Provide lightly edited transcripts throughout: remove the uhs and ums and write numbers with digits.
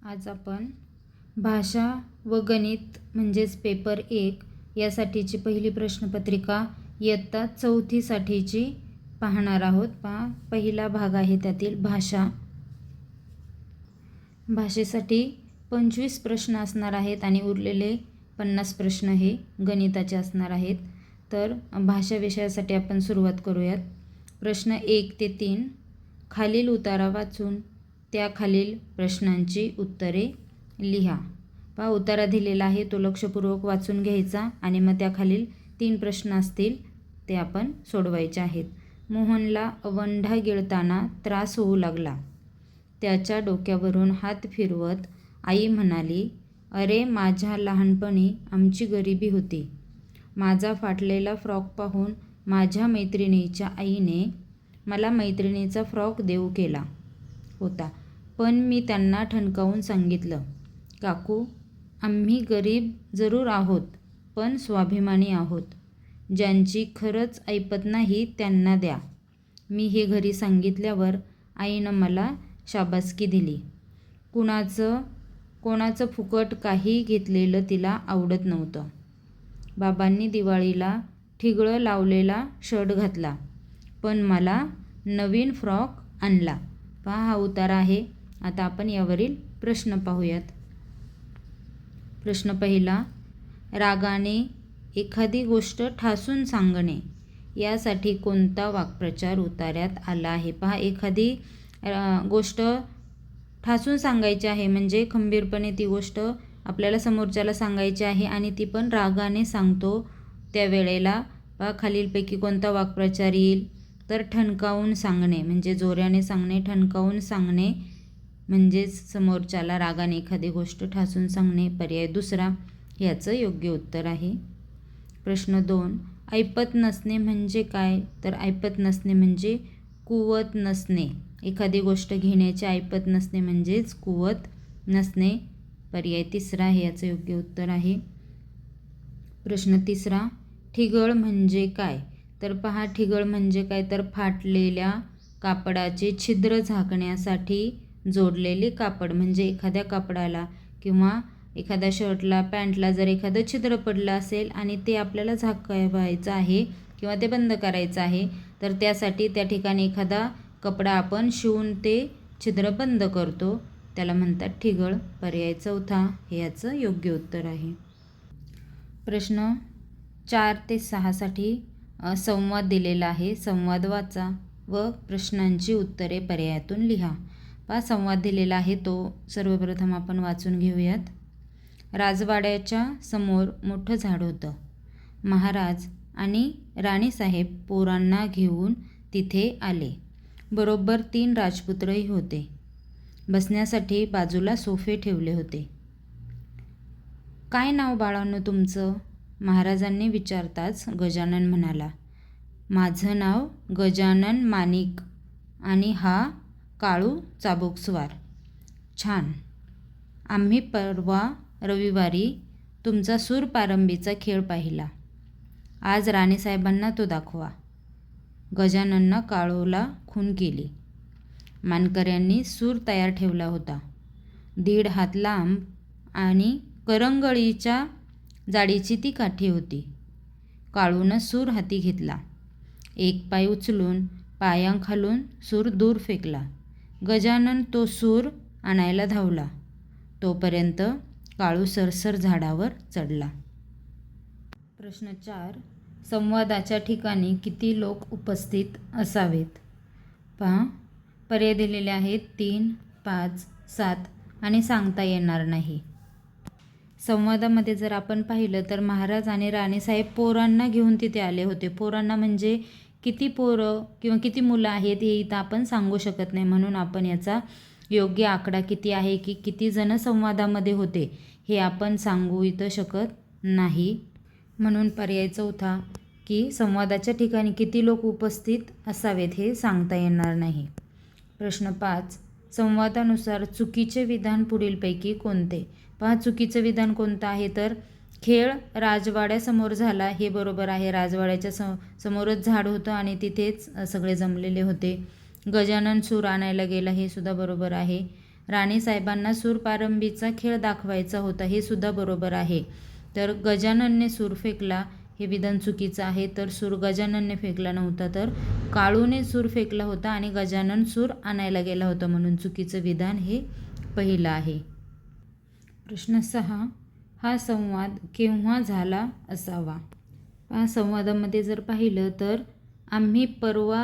आज आपण भाषा व गणित म्हणजेच पेपर 1 यासाठीची पहिली प्रश्नपत्रिका इयत्ता 4थी साठीची पाहणार आहोत. पहिला भाग आहे त्यातील भाषा. भाषेसाठी 25 प्रश्न असणार आहेत आणि उरलेले 50 प्रश्न हे गणिताचे असणार आहेत. तर भाषा विषयासाठी आपण सुरुवात करूयात. प्रश्न 1 ते 3 खालील उतारा वाचून त्याखालील प्रश्नांची उत्तरे लिहा. उतारा दिलेला आहे तो लक्षपूर्वक वाचून घ्यायचा आणि मग त्याखालील 3 प्रश्न असतील ते आपण सोडवायचे आहेत. मोहनला अवंढा गिळताना त्रास होऊ लागला. त्याच्या डोक्यावरून हात फिरवत आई म्हणाली, अरे माझ्या लहानपणी आमची गरिबी होती. माझा फाटलेला फ्रॉक पाहून माझ्या मैत्रिणीच्या आईने मला मैत्रिणीचा फ्रॉक देऊ केला होता. पण मी त्यांना ठणकावून सांगितलं, काकू आम्ही गरीब जरूर आहोत पण स्वाभिमानी आहोत. ज्यांची खरंच ऐपत नाही त्यांना द्या. मी हे घरी सांगितल्यावर आईनं मला शाबासकी दिली. कोणाचं फुकट काही घेतलेलं तिला आवडत नव्हतं. बाबांनी दिवाळीला ठिगळं लावलेला शर्ट घातला पण मला नवीन फ्रॉक आणला. हा उतारा आहे. आता आपण यावरील प्रश्न पाहूयात. प्रश्न पहिला, रागाने एखादी गोष्ट ठासून सांगणे यासाठी कोणता वाक्प्रचार उतार्यात आला आहे? एखादी गोष्ट ठासून सांगायची आहे म्हणजे खंबीरपणे ती गोष्ट आपल्याला समोरच्याला सांगायची आहे आणि ती पण रागाने सांगतो. त्यावेळेला खालीलपैकी कोणता वाक्प्रचार येईल? तर ठणकावून सांगणे म्हणजे जोराने सांगणे. ठणकावून सांगणे म्हणजेच समोरच्याला रागाने एखादी गोष्ट ठासून सांगणे. पर्याय दुसरा याचं योग्य उत्तर आहे. प्रश्न 2, ऐपत नसणे म्हणजे काय? तर ऐपत नसणे म्हणजे कुवत नसणे. एखादी गोष्ट घेण्याची ऐपत नसणे म्हणजेच कुवत नसणे. पर्याय तिसरा हे याचं योग्य उत्तर आहे. प्रश्न 3, ठिगळ म्हणजे काय? तर ठिगळ म्हणजे काय? तर फाटलेल्या कापडाचे छिद्र झाकण्यासाठी जोडलेले कापड. म्हणजे एखाद्या कापडाला किंवा एखाद्या शर्टला पॅन्टला जर एखादं छिद्र पडलं असेल आणि ते आपल्याला झाकावायचं आहे किंवा ते बंद करायचं आहे तर त्यासाठी त्या ठिकाणी एखादा कपडा आपण शिवून ते छिद्र बंद करतो त्याला म्हणतात ठिगळ. पर्याय चौथा हे याचं योग्य उत्तर आहे. प्रश्न 4 ते 6 साठी संवाद दिलेला आहे. संवाद वाचा व प्रश्नांची उत्तरे पर्यायातून लिहा. संवाद दिलेला आहे तो सर्वप्रथम आपण वाचून घेऊयात. राजवाड्याच्या समोर मोठं झाड होतं. महाराज आणि राणीसाहेब पोरांना घेऊन तिथे आले. बरोबर 3 राजपुत्रही होते. बसण्यासाठी बाजूला सोफे ठेवले होते. काय नाव बाळांनो तुमचं? महाराजांनी विचारताच गजानन म्हणाला, माझं नाव गजानन माणिक आणि हा काळू चाबूकस्वार. छान. आम्ही परवा रविवारी तुमचा सूरपारंबीचा खेळ पाहिला. आज राणीसाहेबांना तो दाखवा. गजानननं काळूला खून केली. मानकऱ्यांनी सूर तयार ठेवला होता. 1.5 हात लांब आणि करंगळीच्या जाडीची ती काठी होती. काळूनं सूर हाती घेतला. एक पाय उचलून पायांखालून सूर दूर फेकला. गजानन तो सूर आणायला धावला. तोपर्यंत काळू सरसर झाडावर चढला. प्रश्न 4, संवादाच्या ठिकाणी किती लोक उपस्थित असावेत? पर्याय दिलेले आहेत 3, 5, 7 आणि सांगता येणार नाही. संवादामध्ये जर आपण पाहिलं तर महाराज आणि राणीसाहेब पोरांना घेऊन तिथे आले होते. पोरांना म्हणजे किती पोरं किंवा किती मुलं आहेत हे इथं आपण सांगू शकत नाही. म्हणून आपण याचा योग्य आकडा किती आहे की किती जण संवादामध्ये होते हे आपण सांगू इथं शकत नाही. म्हणून पर्याय चौथा की संवादाच्या ठिकाणी किती लोक उपस्थित असावेत हे सांगता येणार नाही. प्रश्न 5, संवादानुसार चुकीचे विधान पुढीलपैकी कोणते? चुकीचं विधान कोणतं आहे? तर खेळ राजवाड्यासमोर झाला हे बरोबर आहे. राजवाड्याच्या समोरच झाड होतं आणि तिथेच सगळे जमलेले होते. गजानन सूर आणायला गेला हे सुद्धा बरोबर आहे. राणीसाहेबांना सूरपारंबीचा खेळ दाखवायचा होता, हे सुद्धा बरोबर आहे. तर गजाननने सूर फेकला, हे विधान चुकीचं आहे. तर सूर गजाननने फेकला नव्हता, तर काळूने सूर फेकला होता आणि गजानन सूर आणायला गेला होता, म्हणून चुकीचं विधान हे पहिलं आहे. प्रश्न 6. हा संवाद केव्हा झाला असावा? संवादामध्ये जर पाहिलं तर आम्ही परवा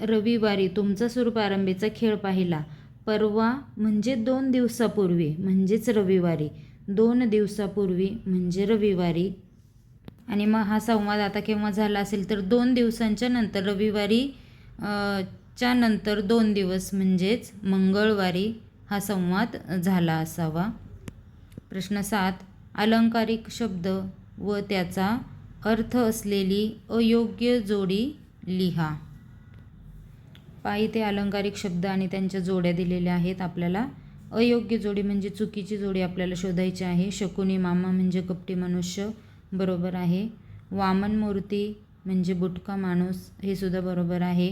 रविवारी तुमचा सूरपारंबीचा खेळ पाहिला. परवा म्हणजे 2 दिवसापूर्वी, म्हणजेच रविवारी. 2 दिवसापूर्वी म्हणजे रविवारी. आणि मग हा संवाद आता केव्हा झाला असेल तर 2 दिवसांच्या नंतर, रविवारी च्या नंतर 2 दिवस म्हणजेच मंगळवारी हा संवाद झाला असावा. प्रश्न 7. अलंकारिक शब्द व त्याचा अर्थ असलेली अयोग्य जोडी लिहा. इथे अलंकारिक शब्द आणि त्यांच्या जोड्या दिलेल्या आहेत आपल्याला. अयोग्य जोडी म्हणजे चुकीची जोडी आपल्याला शोधायची आहे. शकुनी मामा म्हणजे कपटी मनुष्य, बरोबर आहे. वामन मूर्ती म्हणजे बुटका माणूस, हे सुद्धा बरोबर आहे.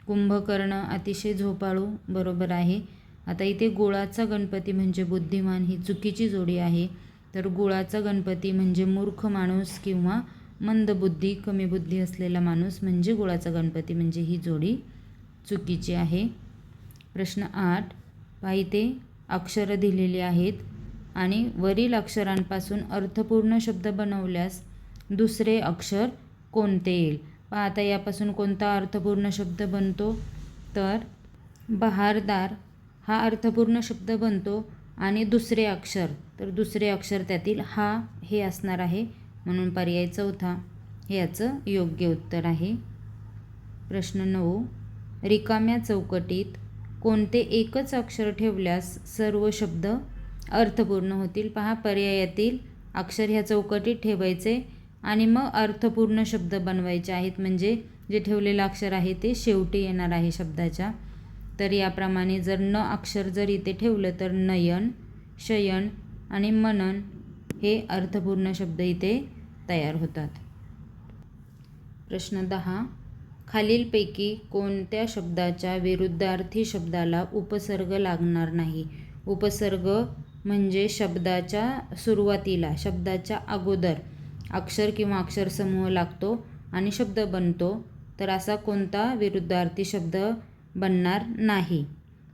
कुंभकर्ण अतिशय झोपाळू, बरोबर आहे. आता इथे गुळाचा गणपती म्हणजे बुद्धिमान, ही चुकीची जोडी आहे. तर गुळाचा गणपती म्हणजे मूर्ख माणूस किंवा मंदबुद्धी, कमी बुद्धी असलेला माणूस म्हणजे गुळाचा गणपती, म्हणजे ही जोडी चुकीची आहे. प्रश्न 8. इथे अक्षरं दिलेली आहेत आणि वरील अक्षरांपासून अर्थपूर्ण शब्द बनवल्यास दुसरे अक्षर कोणते येईल? आता यापासून कोणता अर्थपूर्ण शब्द बनतो? तर बहारदार हा अर्थपूर्ण शब्द बनतो आणि दुसरे अक्षर, तर दुसरे अक्षर त्यातील हा हे असणार आहे, म्हणून पर्याय चौथा हे याचं योग्य उत्तर आहे. प्रश्न 9. रिकाम्या चौकटीत कोणते एकच अक्षर ठेवल्यास सर्व शब्द अर्थपूर्ण होतील? पर्यायातील अक्षर ह्या चौकटीत ठेवायचे आणि मग अर्थपूर्ण शब्द बनवायचे आहेत, म्हणजे जे ठेवलेलं अक्षर आहे ते शेवटी येणार आहे शब्दाच्या. तर याप्रमाणे जर न अक्षर जर इथे ठेवलं तर नयन, शयन आणि मनन हे अर्थपूर्ण शब्द इथे तयार होतात. प्रश्न 10. खालीलपैकी कोणत्या शब्दाच्या विरुद्धार्थी शब्दाला उपसर्ग लागणार नाही? उपसर्ग म्हणजे शब्दाच्या सुरुवातीला, शब्दाच्या अगोदर अक्षर किंवा अक्षरसमूह लागतो आणि शब्द बनतो. तर असा कोणता विरुद्धार्थी शब्द बनणार नाही?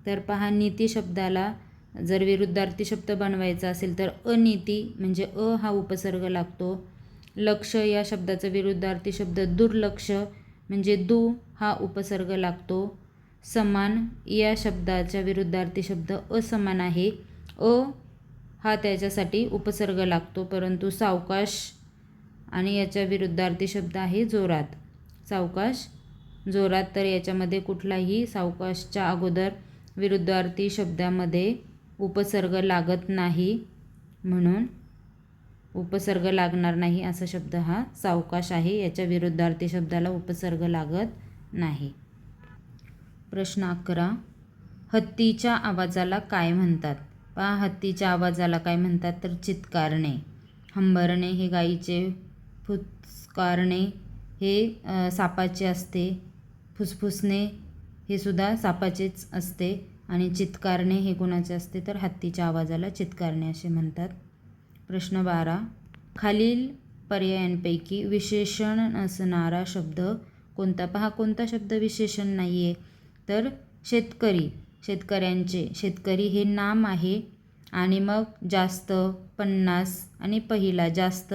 तर नीती शब्दाला जर विरुद्धार्थी शब्द बनवायचा असेल तर अनीती म्हणजे हा उपसर्ग लागतो. लक्ष या शब्दाचा विरुद्धार्थी शब्द दुर्लक्ष म्हणजे हा उपसर्ग लागतो. समान या शब्दाच्या विरुद्धार्थी शब्द असमान आहे, हा त्याच्यासाठी उपसर्ग लागतो. परंतु सावकाश आणि याच्या विरुद्धार्थी शब्द आहे जोरात. सावकाश, जोरात, तर याच्यामध्ये कुठलाही सावकाशच्या अगोदर विरुद्धार्थी शब्दामध्ये उपसर्ग लागत नाही, म्हणून उपसर्ग लागणार नाही असा शब्द हा सावकाश आहे. याच्या विरुद्धार्थी शब्दाला उपसर्ग लागत नाही. प्रश्न 11. हत्तीच्या आवाजाला काय म्हणतात? हत्तीच्या आवाजाला काय म्हणतात? तर चित्कारणे. हंबरणे हे गाईचे, फुसकारणे हे सापाचे असते, फुसफुसणे हे सुद्धा सापाचेच असते आणि चित्कारणे हे कोणाचे असते? तर हत्तीच्या आवाजाला चित्कारणे असे म्हणतात. प्रश्न 12. खालील पर्यायांपैकी विशेषण नसणारा शब्द कोणता? कोणता शब्द विशेषण नाही आहे? तर शेतकरी, शेतकऱ्यांचे, शेतकरी हे नाम आहे आणि मग जास्त, 50 आणि पहिला, जास्त,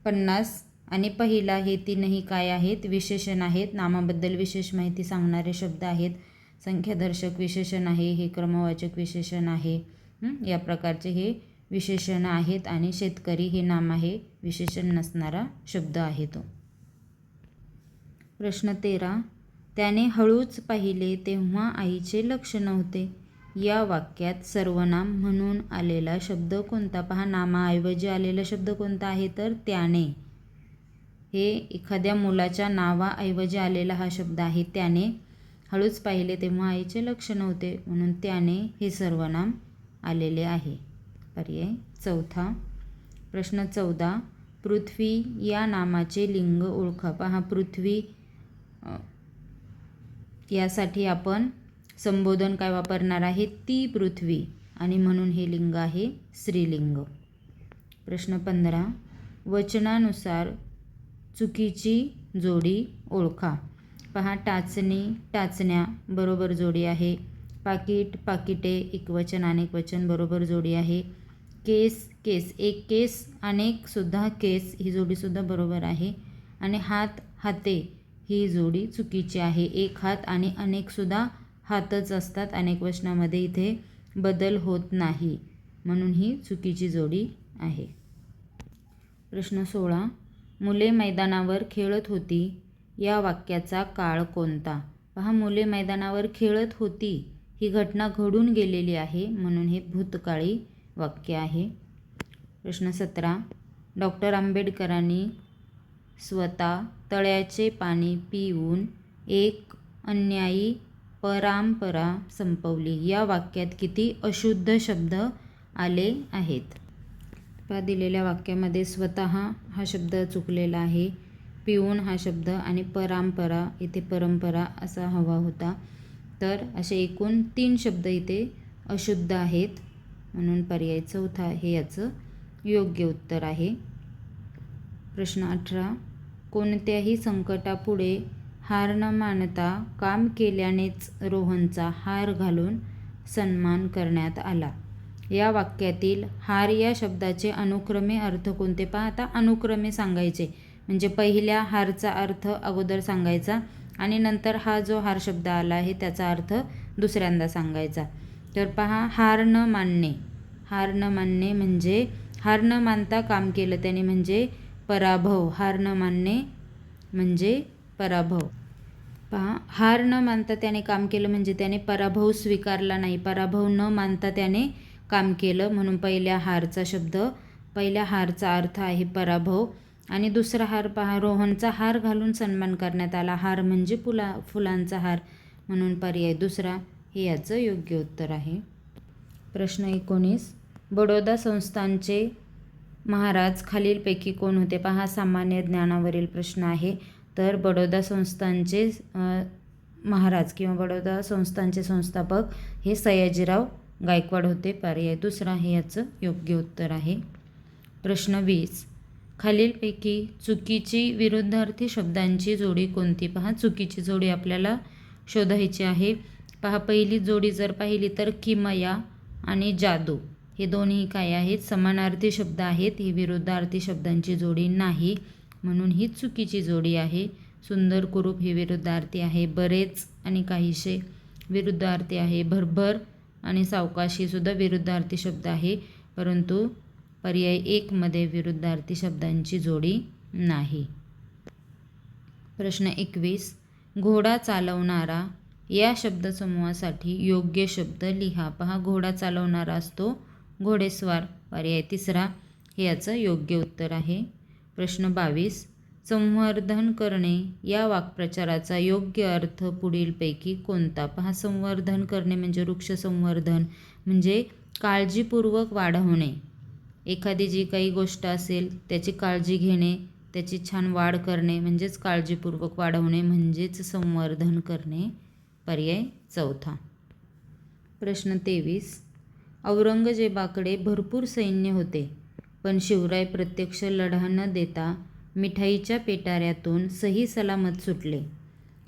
50 आणि पहिला हे तीनही काय आहेत? विशेषण आहेत. नामाबद्दल विशेष माहिती सांगणारे शब्द आहेत. संख्यादर्शक विशेषण आहे, हे क्रमवाचक विशेषण आहे. या प्रकारचे हे विशेषण आहेत आणि शेतकरी हे नाम आहे, विशेषण नसणारा शब्द आहे तो. प्रश्न 13. त्याने हळूच पाहिले तेव्हा आईचे लक्ष नव्हते. या वाक्यात सर्वनाम म्हणून आलेला शब्द कोणता? नामाऐवजी आलेला शब्द कोणता आहे? तर त्याने. हे एखाद्या मुलाच्या नावाऐवजी आलेला हा शब्द आहे. त्याने हळूच पाहिले तेव्हा आईचे लक्ष नव्हते, म्हणून त्याने हे सर्वनाम आलेले आहे. पर्याय चौथा. प्रश्न 14. पृथ्वी या नामाचे लिंग ओळखा. पृथ्वी यासाठी आपण संबोधन काय वापरणार आहे, ती पृथ्वी, आणि म्हणून हे लिंग आहे स्त्रीलिंग. प्रश्न 15. वचनानुसार चुकीची जोडी ओळखा. पहा, टाचणी टाचण्या बरोबर जोडी आहे. पाकिट पाकिटे एकवचन अनेकवचन बरोबर जोडी आहे. केस केस एक केस अनेक सुद्धा केस ही जोडीसुद्धा बरोबर आहे. आणि हात हाते ही जोडी चुकीची आहे. एक हात आणि अनेक सुद्धा हातच असतात. अनेक वचनामध्ये इथे बदल होत नाही, म्हणून ही चुकीची जोडी आहे. प्रश्न 16. मुले मैदानावर खेळत होती या वाक्याचा काळ कोणता? पहा, मुले मैदानावर खेळत होती ही घटना घडून गेलेली आहे, म्हणून हे भूतकाळी वाक्य आहे. प्रश्न 17. डॉक्टर आंबेडकरांनी स्वतः तळ्याचे पाणी पिऊन एक अन्यायी परंपरा संपवली. या वाक्यात किती अशुद्ध शब्द आले आहेत? पहा, दिलेल्या वाक्यामध्ये स्वतः हा शब्द चुकलेला आहे, पिऊन हा शब्द, आणि परंपरा इथे परंपरा असा हवा होता. तर असे एकूण 3 शब्द इथे अशुद्ध आहेत, म्हणून पर्याय चौथा हे याचं योग्य उत्तर आहे. प्रश्न 18. कोणत्याही संकटापुढे हार न मानता काम केल्यानेच रोहनचा हार घालून सन्मान करण्यात आला. या वाक्यातील हार या शब्दाचे अनुक्रमे अर्थ कोणते? पहा, आता अनुक्रमे सांगायचे, म्हणजे पहिल्या हारचा अर्थ अगोदर सांगायचा आणि नंतर हा जो हार शब्द आला आहे त्याचा अर्थ दुसऱ्यांदा सांगायचा. तर पहा, हार न मानणे. हार न मानणे म्हणजे हार न मानता काम केलं त्याने, म्हणजे पराभव. हार न मानणे म्हणजे पराभव. पहा, हार न मानता त्याने काम केलं म्हणजे त्याने पराभव स्वीकारला नाही. पराभव न मानता त्याने काम केलं, म्हणून पहिल्या हारचा अर्थ आहे पराभव. आणि दुसरा हार पहा, रोहनचा हार घालून सन्मान करण्यात आला. हार म्हणजे फुलांचा हार, म्हणून पर्याय दुसरा हे याचं योग्य उत्तर आहे. प्रश्न 19. बडोदा संस्थानचे महाराज खालीलपैकी कोण होते? पहा, सामान्य ज्ञानावरील प्रश्न आहे. तर बडोदा संस्थानचे महाराज किंवा बडोदा संस्थानचे संस्थापक हे सयाजीराव गायकवाड होते. पर्याय दुसरा हे याचं योग्य उत्तर आहे. प्रश्न 20. खालीलपैकी चुकीची विरुद्धार्थी शब्दांची जोडी कोणती? पहा, चुकीची जोडी आपल्याला शोधायची आहे. पहा, पहिली जोडी जर पाहिली तर किमया आणि जादू हे दोन्ही काय आहेत? समानार्थी शब्द आहेत. ही विरुद्धार्थी शब्दांची जोडी नाही, म्हणून ही चुकीची जोडी आहे. सुंदर कुरूप हे विरुद्धार्थी आहे. बरेच आणि काहीसे विरुद्धार्थी आहे. भरभर आणि सावकाशी सुद्धा विरुद्धार्थी शब्द आहे, परंतु पर्याय 1 मध्ये विरुद्धार्थी शब्दांची जोडी नाही. प्रश्न 21. घोडा चालवणारा या शब्दसमूहासाठी योग्य शब्द लिहा. पहा, घोडा चालवणारा असतो घोडेस्वार. पर्याय तिसरा हे याचं योग्य उत्तर आहे. प्रश्न 22. संवर्धन करणे या वाक्प्रचाराचा योग्य अर्थ पुढीलपैकी कोणता? पहा, संवर्धन करणे म्हणजे वृक्ष संवर्धन म्हणजे काळजीपूर्वक वाढवणे. एखादी जी काही गोष्ट असेल त्याची काळजी घेणे, त्याची छान वाढ करणे म्हणजेच काळजीपूर्वक वाढवणे म्हणजेच संवर्धन करणे. पर्याय चौथा. प्रश्न 23. औरंगजेबाकडे भरपूर सैन्य होते, पण शिवराय प्रत्यक्ष लढा न देता मिठाईच्या पेटाऱ्यातून सही सलामत सुटले.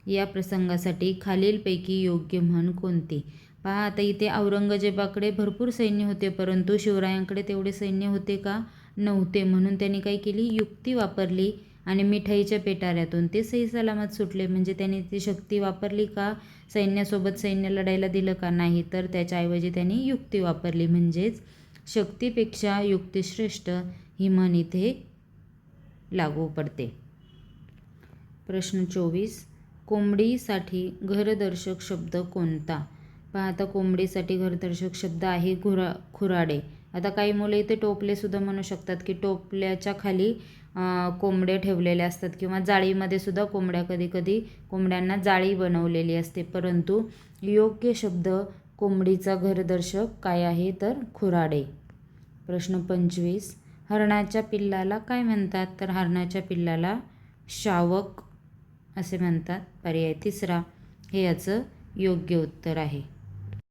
या प्रसंगासाठी खालीलपैकी योग्य म्हण कोणती? पहा, आता इथे औरंगजेबाकडे भरपूर सैन्य होते, परंतु शिवरायांकडे तेवढे सैन्य होते का? नव्हते. म्हणून त्यांनी काय केली? युक्ती वापरली आणि मिठाईच्या पेटाऱ्यातून ते सही सलामत सुटले. म्हणजे त्यांनी ती शक्ती वापरली का? सैन्यासोबत सैन्य लढायला दिलं का? नाही. तर त्याच्याऐवजी त्यांनी युक्ती वापरली. म्हणजेच शक्तीपेक्षा युक्ती श्रेष्ठ ही म्हण इथे लागू पडते. प्रश्न 24. कोंबडीसाठी घरदर्शक शब्द कोणता? पहा, आता कोंबडीसाठी घरदर्शक शब्द आहे खुराडे. आता काही मुलं इथे टोपले सुद्धा म्हणू शकतात की टोपल्याच्या खाली कोंबडे ठेवलेले असतात किंवा जाळीमध्ये सुद्धा कोंबड्यांना जाळी बनवलेली असते, परंतु योग्य शब्द कोंबडीचा घरदर्शक काय आहे? तर खुराडे. प्रश्न 25. हरणाच्या पिल्लाला काय म्हणतात? तर हरणाच्या पिल्लाला शावक असे म्हणतात. पर्याय तिसरा हे याचं योग्य उत्तर आहे.